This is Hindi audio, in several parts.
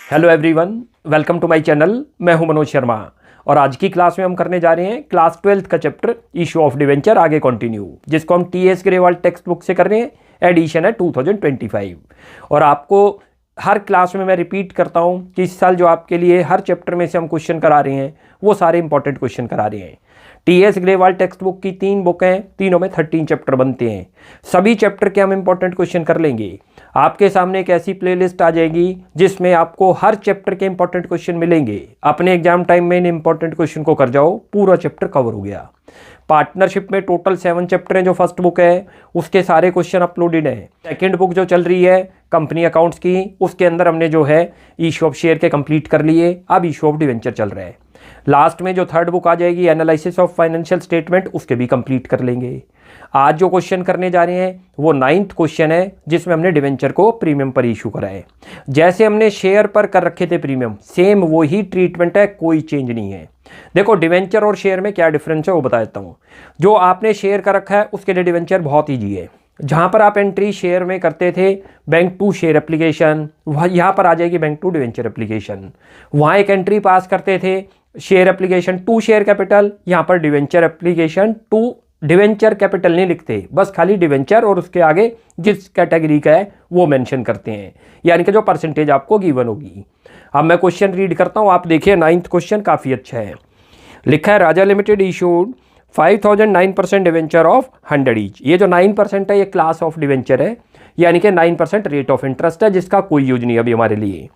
Hello everyone, welcome to my channel. मैं हूं मनोज शर्मा और आज की क्लास में हम करने जा रहे हैं क्लास 12th का चैप्टर इशू ऑफ डिवेंचर आगे कंटिन्यू, जिसको हम टीएस ग्रेवाल टेक्स्ट बुक से कर रहे हैं। एडिशन है 2025 और आपको हर क्लास में मैं रिपीट करता हूं कि इस साल जो आपके लिए हर चैप्टर में से हम क्वेश्चन करा रहे हैं वो सारे इंपॉर्टेंट क्वेश्चन करा रहे हैं। टीएस ग्रेवाल टेक्स्ट बुक की 3 बुक हैं, तीनों में 13 चैप्टर बनते हैं। सभी चैप्टर के हम इंपॉर्टेंट क्वेश्चन कर लेंगे। आपके सामने एक ऐसी प्लेलिस्ट आ जाएगी जिसमें आपको हर चैप्टर के इंपॉर्टेंट क्वेश्चन मिलेंगे। अपने एग्जाम टाइम में इन इंपॉर्टेंट क्वेश्चन को कर जाओ, पूरा चैप्टर कवर हो गया। पार्टनरशिप में टोटल 7 चैप्टर हैं। जो फर्स्ट बुक है उसके सारे क्वेश्चन अपलोडेड हैं। सेकंड बुक जो चल रही है कंपनी अकाउंट्स की, उसके अंदर हमने जो है इशू ऑफ शेयर के कंप्लीट कर लिए। अब इशू ऑफ डिवेंचर चल रहा है। लास्ट में जो थर्ड बुक आ जाएगी एनालिसिस ऑफ फाइनेंशियल स्टेटमेंट, उसके भी कंप्लीट कर लेंगे। आज जो क्वेश्चन करने जा रहे हैं वो 9th क्वेश्चन है, जिसमें हमने डिवेंचर को प्रीमियम पर इशू करा है। जैसे हमने शेयर पर कर रखे थे प्रीमियम, सेम वही ट्रीटमेंट है, कोई चेंज नहीं है। देखो डिवेंचर और शेयर में क्या डिफरेंस है वो बता देता हूँ। जो आपने शेयर कर रखा है उसके लिए डिवेंचर बहुत ईजी है। जहाँ पर आप एंट्री शेयर में करते थे बैंक टू शेयर एप्लीकेशन, वह यहाँ पर आ जाएगी बैंक टू डिवेंचर एप्लीकेशन। वहाँ एक एंट्री पास करते थे share application to share capital, यहाँ पर debenture application to debenture capital नहीं लिखते, बस खाली डिवेंचर और उसके आगे जिस कैटेगरी का है वो मेंशन करते हैं, यानी कि जो परसेंटेज आपको गिवन होगी। अब मैं क्वेश्चन रीड करता हूँ, आप देखिए 9th क्वेश्चन काफ़ी अच्छा है। लिखा है Raja limited issued 5009% debenture of 100 each. ये जो 9% है ये क्लास ऑफ डिवेंचर है, यानी कि 9% रेट ऑफ इंटरेस्ट है, जिसका कोई यूज नहीं अभी हमारे लिए।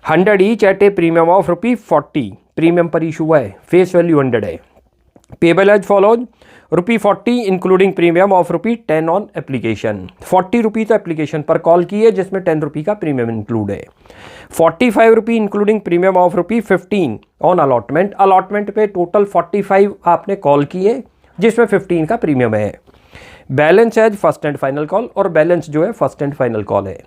100 each at a premium of ₹40 premium पर इशू हुआ है। फेस वैल्यू 100 है। Payable as follows ₹40 including premium of ₹10 on application. ₹40 तो एप्लीकेशन पर कॉल की है, जिसमें ₹10 का प्रीमियम इंक्लूड है। ₹45 including premium of ₹15 on allotment. Allotment पे टोटल 45 आपने कॉल किए, जिसमें 15 का प्रीमियम है। Balance as first and final call, और बैलेंस जो है फर्स्ट एंड फाइनल कॉल है।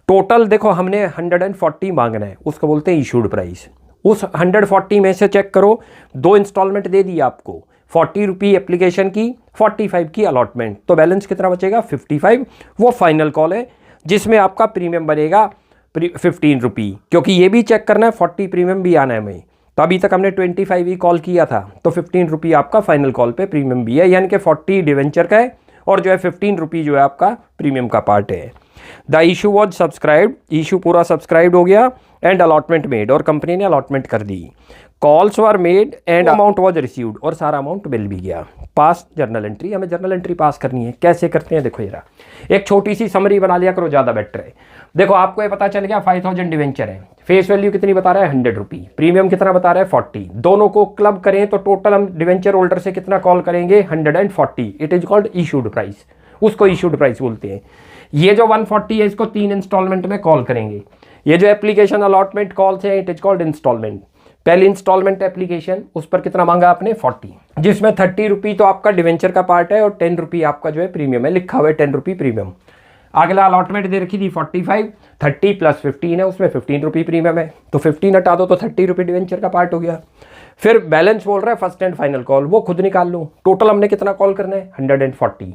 टोटल देखो हमने 140 मांगना है, उसको बोलते हैं इशूड प्राइस। उस 140 में से चेक करो, 2 इंस्टॉलमेंट दे दी आपको, ₹40 एप्लीकेशन की, 45 की अलॉटमेंट, तो बैलेंस कितना बचेगा 55। वो फाइनल कॉल है जिसमें आपका प्रीमियम बनेगा ₹15, क्योंकि ये भी चेक करना है 40 प्रीमियम भी आना है हमें। तो अभी तक हमने 25 ही कॉल किया था, तो ₹15 आपका फाइनल कॉल पे प्रीमियम भी है, यानी कि 40 डिवेंचर का है और जो है ₹15 जो है आपका प्रीमियम का पार्ट है। The issue was subscribed, issue पूरा सब्सक्राइब हो गया एंड अलॉटमेंट मेड, और कंपनी ने अलॉटमेंट कर दी। Calls were made and amount was received, और सारा अमाउंट बिल भी गया। पास जर्नल एंट्री, हमें जर्नल एंट्री पास करनी है। कैसे करते हैं देखो, जरा एक छोटी सी समरी बना लिया करो, ज़्यादा बेटर है। देखो आपको ये पता चल गया 5000 डिवेंचर है। फेस वैल्यू कितनी बता रहा है ₹100, प्रीमियम कितना बता रहा है 40। दोनों को क्लब करें तो टोटल हम डिवेंचर होल्डर से कितना कॉल करेंगे 140। It is called issued price, उसको इशूड प्राइस बोलते हैं। ये जो 140 है इसको 3 इंस्टॉलमेंट में कॉल करेंगे। ये जो एप्लीकेशन अलॉटमेंट कॉल है इट इज कॉल्ड इंस्टॉलमेंट। पहली इंस्टॉलमेंट एप्लीकेशन, उस पर कितना मांगा आपने 40, जिसमें ₹30 तो आपका डिवेंचर का पार्ट है और ₹10 आपका जो है प्रीमियम है, लिखा हुआ है ₹10 प्रीमियम। अगला अलॉटमेंट दे रखी थी 45, 30 प्लस 15 है, उसमें ₹15 प्रीमियम है, तो 15 हटा दो तो ₹30 डिवेंचर का पार्ट हो गया। फिर बैलेंस बोल रहा है फर्स्ट एंड फाइनल कॉल, वो खुद निकाल लो। टोटल हमने कितना कॉल करना है 140,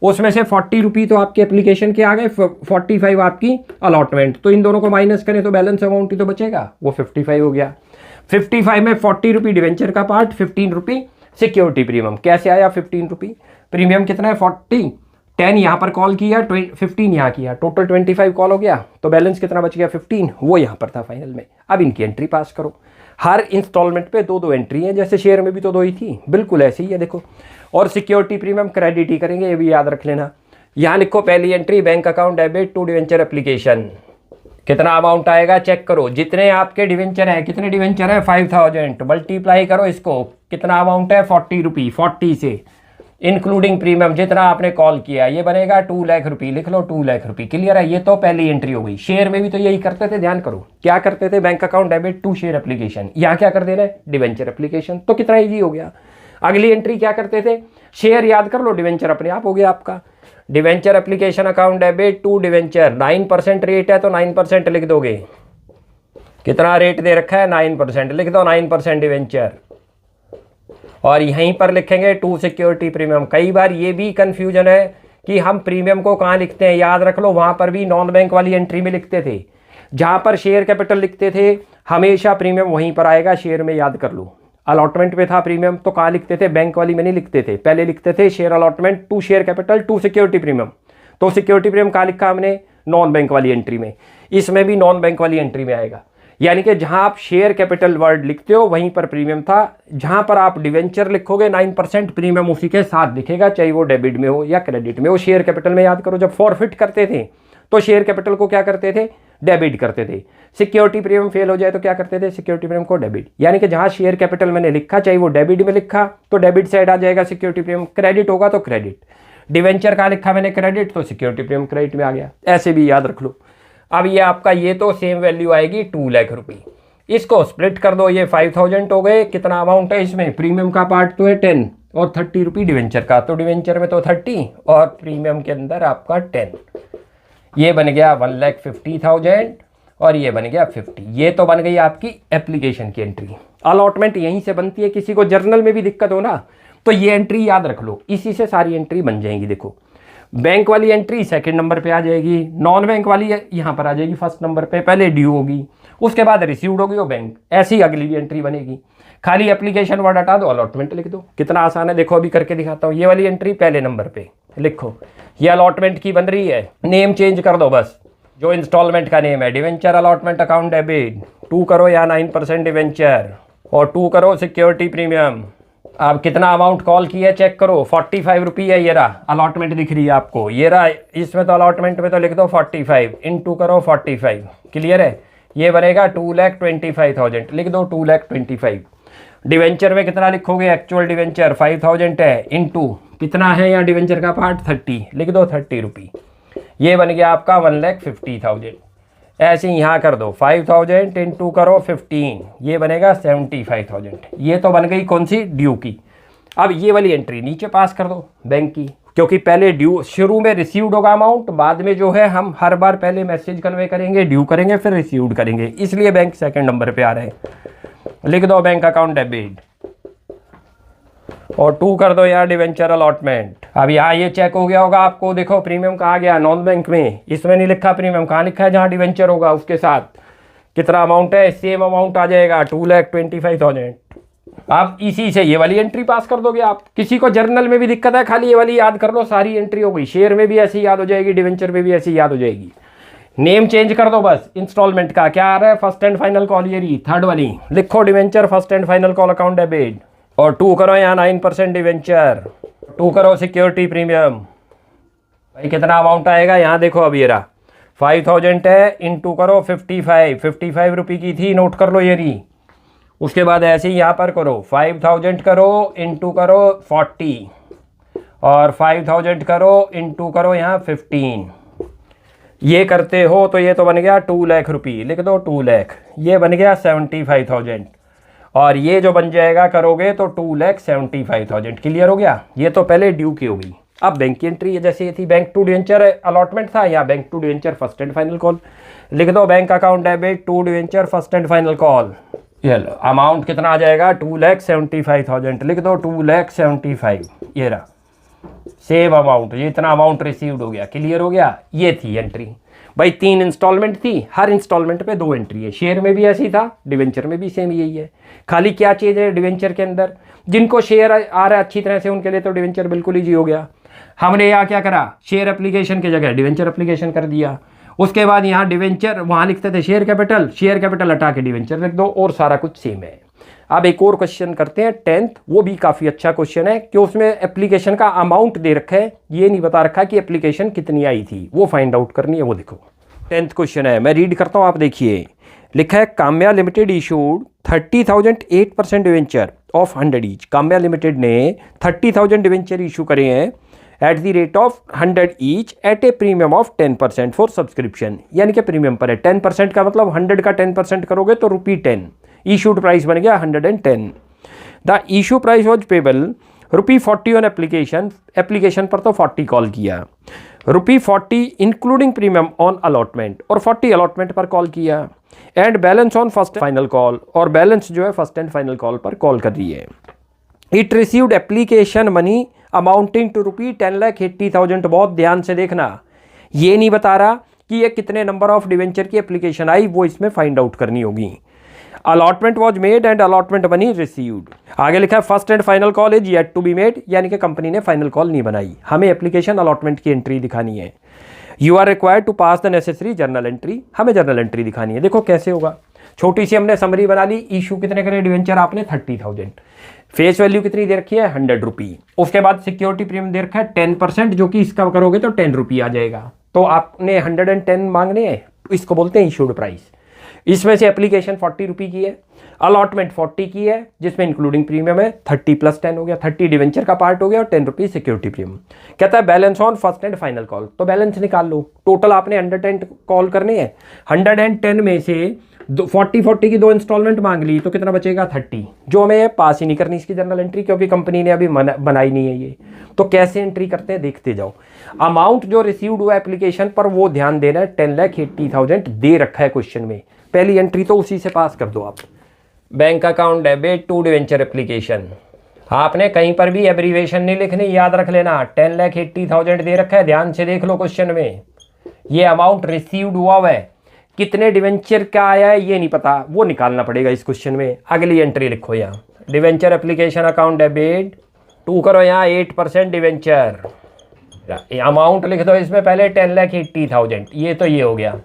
उसमें से ₹40 तो आपके एप्लीकेशन के आ गए, 45 आपकी अलॉटमेंट, तो इन दोनों को माइनस करें तो बैलेंस अमाउंट ही तो बचेगा, वो 55 हो गया। 55 में ₹40 डिवेंचर का पार्ट, ₹15 सिक्योरिटी प्रीमियम। कैसे आया ₹15? प्रीमियम कितना है 40, 10 यहाँ पर कॉल किया, 15 यहाँ किया, टोटल 25 कॉल हो गया, तो बैलेंस कितना बच गया 15, वो यहाँ पर था फाइनल में। अब इनकी एंट्री पास करो। हर इंस्टॉलमेंट पे 2-2 एंट्री है, जैसे शेयर में भी तो 2 ही थी, बिल्कुल ऐसे ही है देखो। और सिक्योरिटी प्रीमियम क्रेडिट ही करेंगे, ये भी याद रख लेना। यहाँ लिखो पहली entry bank account debit to debenture application. कितना अमाउंट आएगा चेक करो, जितने आपके डिवेंचर हैं, कितने डिवेंचर है 5000, मल्टीप्लाई करो इसको, कितना अमाउंट है ₹40, 40 से इंक्लूडिंग प्रीमियम जितना आपने कॉल किया, ये बनेगा ₹2 लाख, लिख लो ₹2 लाख। क्लियर है? ये तो पहली एंट्री हो गई। शेयर में भी तो यही करते थे, ध्यान करो क्या करते थे, bank account debit to share application, यहाँ क्या कर देना है डिवेंचर एप्लीकेशन, तो कितना ईजी हो गया। अगली एंट्री क्या करते थे, शेयर याद कर लो, डिवेंचर अपने आप हो गया आपका। Debenture application account debit to debenture, 9% rate है तो 9% लिख दोगे। कितना रेट दे रखा है 9%, लिख दो 9% डिवेंचर, और यहीं पर लिखेंगे टू सिक्योरिटी प्रीमियम। कई बार ये भी कंफ्यूजन है कि हम प्रीमियम को कहाँ लिखते हैं, याद रख लो वहाँ पर भी नॉन बैंक वाली एंट्री में लिखते थे। जहाँ पर शेयर कैपिटल लिखते थे हमेशा प्रीमियम वहीं पर आएगा, शेयर में याद कर लो। अलॉटमेंट पे था प्रीमियम तो कहाँ लिखते थे, बैंक वाली में नहीं लिखते थे, पहले लिखते थे share allotment to share capital to security premium. तो सिक्योरिटी प्रीमियम कहाँ लिखा हमने, नॉन बैंक वाली एंट्री में। इसमें भी नॉन बैंक वाली एंट्री में आएगा, यानी कि जहां आप शेयर कैपिटल वर्ड लिखते हो वहीं पर प्रीमियम था। जहां पर आप डिवेंचर लिखोगे 9% प्रीमियम उसी के साथ दिखेगा, चाहे वो डेबिट में हो या क्रेडिट में हो। शेयर कैपिटल में याद करो, जब फॉरफिट करते थे तो शेयर कैपिटल को क्या करते थे, डेबिट करते थे। सिक्योरिटी प्रीमियम फेल हो जाए तो क्या करते थे, सिक्योरिटी प्रीमियम को डेबिट। यानी कि जहां शेयर कैपिटल मैंने लिखा, चाहे वो डेबिट में लिखा तो डेबिट साइड आ जाएगा सिक्योरिटी प्रीमियम, क्रेडिट होगा तो क्रेडिट। डिवेंचर कहाँ लिखा मैंने, क्रेडिट, तो सिक्योरिटी प्रीमियम क्रेडिट में आ गया। ऐसे भी याद रख लो। अब ये आपका ये तो सेम वैल्यू आएगी 2 लाख रुपये। इसको स्प्लिट कर दो, ये 5000 हो गए। कितना अमाउंट है इसमें, प्रीमियम का पार्ट तो है 10 और 30 रुपये डिवेंचर का, तो डिवेंचर में तो 30 और प्रीमियम के अंदर आपका 10। ये बन गया 1,50,000 और ये बन गया 50। ये तो बन गई आपकी एप्लीकेशन की एंट्री। अलॉटमेंट यहीं से बनती है, किसी को जर्नल में भी दिक्कत हो ना तो ये एंट्री याद रख लो, इसी से सारी एंट्री बन जाएंगी। देखो बैंक वाली एंट्री सेकंड नंबर पे आ जाएगी, नॉन बैंक वाली यहाँ पर आ जाएगी फर्स्ट नंबर पे। पहले ड्यू होगी, उसके बाद रिसीव्ड होगी वो बैंक, ऐसी ही अगली भी एंट्री बनेगी। खाली एप्लीकेशन वर्ड हटा दो, अलॉटमेंट लिख दो। कितना आसान है, देखो अभी करके दिखाता हूँ। ये वाली एंट्री पहले नंबर पे लिखो, ये अलॉटमेंट की बन रही है, नेम चेंज कर दो बस। जो इंस्टॉलमेंट का नेम है डिवेंचर अलॉटमेंट अकाउंट डेबिट, 2 करो या 9% डिवेंचर और 2 करो सिक्योरिटी प्रीमियम। अब कितना अमाउंट कॉल किया चेक करो, 45 रुपये है। ये रहा अलॉटमेंट दिख रही है आपको, ये रहा। इसमें तो अलॉटमेंट में तो लिख दो 45 इंटू करो 45, क्लियर है। ये बनेगा 2,25,000, लिख दो 2,25,000। डिवेंचर में कितना लिखोगे, एक्चुअल डिवेंचर 5000 है, इंटू कितना है यहाँ डिवेंचर का पार्ट 30, लिख दो 30 रुपये। ये बन गया आपका 1,50,000। ऐसे ही यहाँ कर दो 5000 इंटू करो 15, ये बनेगा 75,000। ये तो बन गई कौन सी, ड्यू की। अब ये वाली एंट्री नीचे पास कर दो बैंक की, क्योंकि पहले ड्यू, शुरू में रिसीव्ड होगा अमाउंट, बाद में जो है हम हर बार पहले मैसेज कन्वे करेंगे, ड्यू करेंगे, फिर रिसीव्ड करेंगे, इसलिए बैंक सेकंड नंबर पे आ रहे हैं। लिख दो बैंक अकाउंट डेबिट और 2 कर दो यार डिवेंचर अलॉटमेंट। अब यहाँ ये चेक हो गया होगा आपको, देखो प्रीमियम कहाँ गया, नॉन बैंक में। इसमें नहीं लिखा प्रीमियम, कहाँ लिखा है, जहाँ डिवेंचर होगा उसके साथ कितना अमाउंट है, सेम अमाउंट आ जाएगा 2,25,000। आप इसी से ये वाली एंट्री पास कर दोगे आप। किसी को जर्नल में भी दिक्कत है, खाली ये वाली याद कर लो, सारी एंट्री हो गई। शेयर में भी ऐसी याद हो जाएगी, डिवेंचर में भी ऐसी याद हो जाएगी। नेम चेंज कर दो बस। इंस्टॉलमेंट का क्या आ रहा है, फर्स्ट एंड फाइनल कॉल, ये रही थर्ड वाली, लिखो debenture first and final call account debit और 2 करो यहाँ 9% डिवेंचर, 2 करो सिक्योरिटी प्रीमियम। भाई कितना अमाउंट आएगा यहाँ देखो, अब ये रहा 5000 है, इंटू करो 55 रुपये की थी, नोट कर लो ये रही। उसके बाद ऐसे ही यहाँ पर करो 5000 करो, इंटू करो 40 और 5000 करो, इंटू करो यहाँ 15। ये करते हो तो ये तो बन गया 2 लाख रुपये, लिख दो 2 लाख। ये बन गया 75,000 और ये जो बन जाएगा करोगे तो 2,75,000। क्लियर हो गया। ये तो पहले ड्यू की होगी। अब बैंक की एंट्री है, जैसे ये थी बैंक टू डिवेंचर अलॉटमेंट था, या bank to debenture first and final call. लिख दो bank account debit to debenture first and final call. ये लो अमाउंट कितना आ जाएगा 2,75,000, लिख दो 2,75,000। ये रहा सेम अमाउंट, ये इतना अमाउंट रिसीव्ड हो गया। क्लियर हो गया। ये थी एंट्री भाई, 3 इंस्टॉलमेंट थी, हर इंस्टॉलमेंट पे 2 एंट्री है। शेयर में भी ऐसी था, डिवेंचर में भी सेम यही है। खाली क्या चीज़ है डिवेंचर के अंदर, जिनको शेयर आ रहा है अच्छी तरह से उनके लिए तो डिवेंचर बिल्कुल ईजी हो गया। हमने यहाँ क्या करा, शेयर एप्लीकेशन की जगह डिवेंचर एप्लीकेशन कर दिया। उसके बाद यहाँ डिवेंचर, वहाँ लिखते थे शेयर कैपिटल हटा के डिवेंचर लिख दो और सारा कुछ सेम है। अब एक और क्वेश्चन करते हैं 10th, वो भी काफ़ी अच्छा क्वेश्चन है कि उसमें एप्लीकेशन का अमाउंट दे रखा है, ये नहीं बता रखा कि एप्लीकेशन कितनी आई थी, वो फाइंड आउट करनी है। वो देखो 10th क्वेश्चन है, मैं रीड करता हूँ, आप देखिए। लिखा है Kamya limited issued 30,000 8% debenture of 100 each. Kamya limited ने 30,000 डिवेंचर इशू करे हैं at the rate of 100 each at a premium of 10% for subscription. यानी कि प्रीमियम पर है 10% का मतलब 100 का 10% करोगे तो ₹10। इशूड प्राइस बन गया 110। The issue price was payable ₹40 on application पर तो 40 कॉल किया, ₹40 इंक्लूडिंग प्रीमियम ऑन अलॉटमेंट और 40 अलॉटमेंट पर कॉल किया, and balance on first final call, और बैलेंस जो है फर्स्ट एंड फाइनल कॉल पर कॉल कर रही है। It received application money amounting to ₹10,80,000। बहुत ध्यान से देखना, ये नहीं बता रहा कि ये कितने नंबर ऑफ डिवेंचर की एप्लीकेशन आई, वो इसमें फाइंड आउट करनी होगी। Allotment was made and allotment money received. आगे लिखा है first and final call is yet to be made, यानी कि कंपनी ने फाइनल कॉल नहीं बनाई, हमें एप्लीकेशन अलॉटमेंट की एंट्री दिखानी है। You are required to pass the necessary journal entry, हमें जर्नल एंट्री दिखानी है। देखो कैसे होगा, छोटी सी हमने समरी बना ली। इशू कितने करे डिवेंचर आपने 30,000, फेस वैल्यू कितनी दे रखी है 100 रुपी, उसके बाद सिक्योरिटी प्रीमियम दे रखा है 10%, जो कि इसका करोगे तो 10 रुपी आ जाएगा। तो आपने 110 मांगने हैं, इसको बोलते हैं इशूड प्राइस। इसमें से एप्लीकेशन 40 रुपी की है, अलॉटमेंट 40 की है, जिसमें इंक्लूडिंग प्रीमियम है, 30 + 10 हो गया, 30 डिवेंचर का पार्ट हो गया और 10 रुपी सिक्योरिटी प्रीमियम। कहता है balance on first and final call, तो बैलेंस निकाल लो। टोटल आपने 110 कॉल करने हैं, 110 में से 40 की 2 इंस्टॉलमेंट मांग ली, तो कितना बचेगा 30, जो हमें पास ही नहीं करनी इसकी जर्नल एंट्री, क्योंकि कंपनी ने अभी बनाई नहीं है ये। तो कैसे एंट्री करते हैं देखते जाओ। अमाउंट जो रिसीव्ड हुआ एप्लीकेशन पर वो ध्यान देना है, 10,80,000 दे रखा है क्वेश्चन में, पहली एंट्री तो उसी से पास कर दो आप। Bank account debit to debenture application, आपने कहीं पर भी एब्रीवेशन नहीं लिखनी, याद रख लेना। 10,80,000 दे रखा है, ध्यान से देख लो क्वेश्चन में। ये अमाउंट रिसीव्ड हुआ है, कितने डिवेंचर का आया है ये नहीं पता, वो निकालना पड़ेगा इस क्वेश्चन में। अगली एंट्री लिखो यहाँ, debenture application account debit to करो यहाँ 8% डिवेंचर, अमाउंट लिख दो इसमें पहले 10,80,000, ये तो ये हो गया।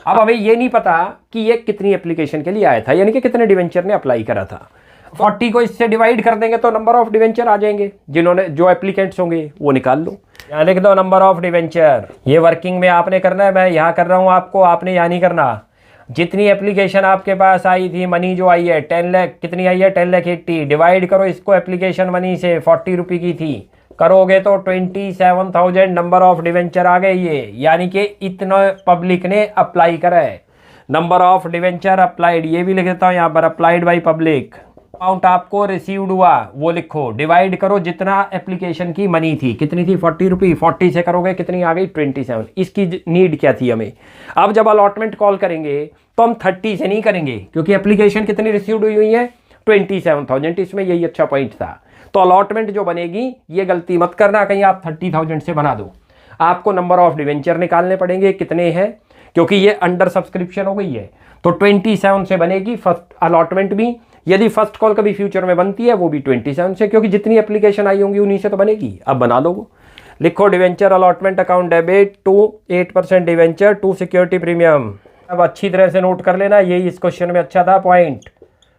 अब हमें ये नहीं पता कि ये कितनी एप्लीकेशन के लिए आया था, यानी कि कितने डिवेंचर ने अप्लाई करा था। 40 को इससे डिवाइड कर देंगे तो नंबर ऑफ डिवेंचर आ जाएंगे, जिन्होंने जो एप्लीकेंट्स होंगे वो निकाल लो। यहाँ लिख दो नंबर ऑफ डिवेंचर, ये वर्किंग में आपने करना है, मैं यहाँ कर रहा हूँ आपको, आपने यहाँ नहीं करना। जितनी एप्लीकेशन आपके पास आई थी, मनी जो आई है 10 लाख, कितनी आई है 10,80,000, डिवाइड करो इसको एप्लीकेशन मनी से, 40 रुपी की थी, करोगे तो 27,000 नंबर ऑफ डिवेंचर आ गए ये, यानी कि इतना पब्लिक ने अप्लाई करा है। नंबर ऑफ डिवेंचर अप्लाइड, ये भी लिख देता हूँ यहाँ पर, अप्लाइड बाई पब्लिक। अमाउंट आपको रिसीव्ड हुआ वो लिखो, डिवाइड करो जितना एप्लीकेशन की मनी थी, कितनी थी 40 रुपी, 40 से करोगे कितनी आ गई 27। इसकी नीड क्या थी हमें। अब जब अलॉटमेंट कॉल करेंगे तो हम 30 से नहीं करेंगे, क्योंकि एप्लीकेशन कितनी रिसीव्ड हुई है 27,000, इसमें यही अच्छा पॉइंट था। तो अलॉटमेंट जो बनेगी, ये गलती मत करना कहीं आप 30,000 से बना दो। आपको नंबर ऑफ डिवेंचर निकालने पड़ेंगे कितने हैं, क्योंकि ये अंडर सब्सक्रिप्शन हो गई है, तो 27 से बनेगी फर्स्ट अलॉटमेंट भी। यदि फर्स्ट कॉल कभी फ्यूचर में बनती है वो भी 27 से, क्योंकि जितनी एप्लीकेशन आई होंगी उन्हीं से तो बनेगी। अब बना लो वो, लिखो debenture allotment account debit to 8% debenture to security premium. अब अच्छी तरह से नोट कर लेना, यही इस क्वेश्चन में अच्छा था पॉइंट।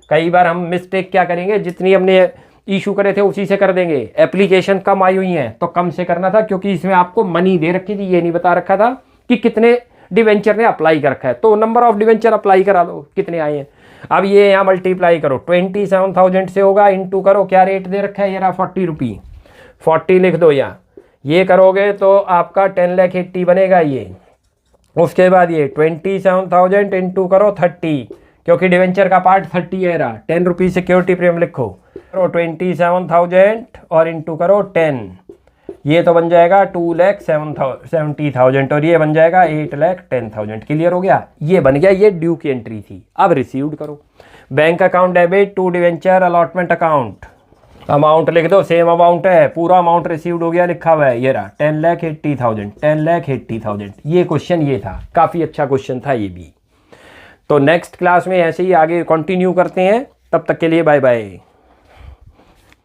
कई बार हम मिस्टेक क्या करेंगे, जितनी हमने इशू करे थे उसी से कर देंगे। एप्लीकेशन कम आई हुई हैं तो कम से करना था, क्योंकि इसमें आपको मनी दे रखी थी, ये नहीं बता रखा था कि कितने डिवेंचर ने अप्लाई कर रखा है। तो नंबर ऑफ डिवेंचर अप्लाई करा लो कितने आए हैं। अब ये यहाँ मल्टीप्लाई करो, 27,000 से होगा, इंटू करो क्या रेट दे रखा है, ये रहा 40 रुपी, 40 लिख दो यहाँ। ये करोगे तो आपका 10,80,000 बनेगा ये। उसके बाद ये 27,000 इंटू करो 30, क्योंकि डिवेंचर का पार्ट 30 है रहा, 10 रुपी सिक्योरिटी प्रीमियम लिखो, करो 27,000 और इंटू करो 10, ये तो बन जाएगा 2,70,000 और ये बन जाएगा 8,10,000। क्लियर हो गया, ये बन गया, ये ड्यू की एंट्री थी। अब रिसीव्ड करो, bank account debit to debenture allotment account, amount लिख दो, सेम अमाउंट है, पूरा अमाउंट रिसीव्ड हो गया लिखा हुआ है, ये रहा 10,80,000, 10,80,000। ये क्वेश्चन ये था, काफ़ी अच्छा क्वेश्चन था ये भी। तो नेक्स्ट क्लास में ऐसे ही आगे कंटिन्यू करते हैं, तब तक के लिए बाय बाय।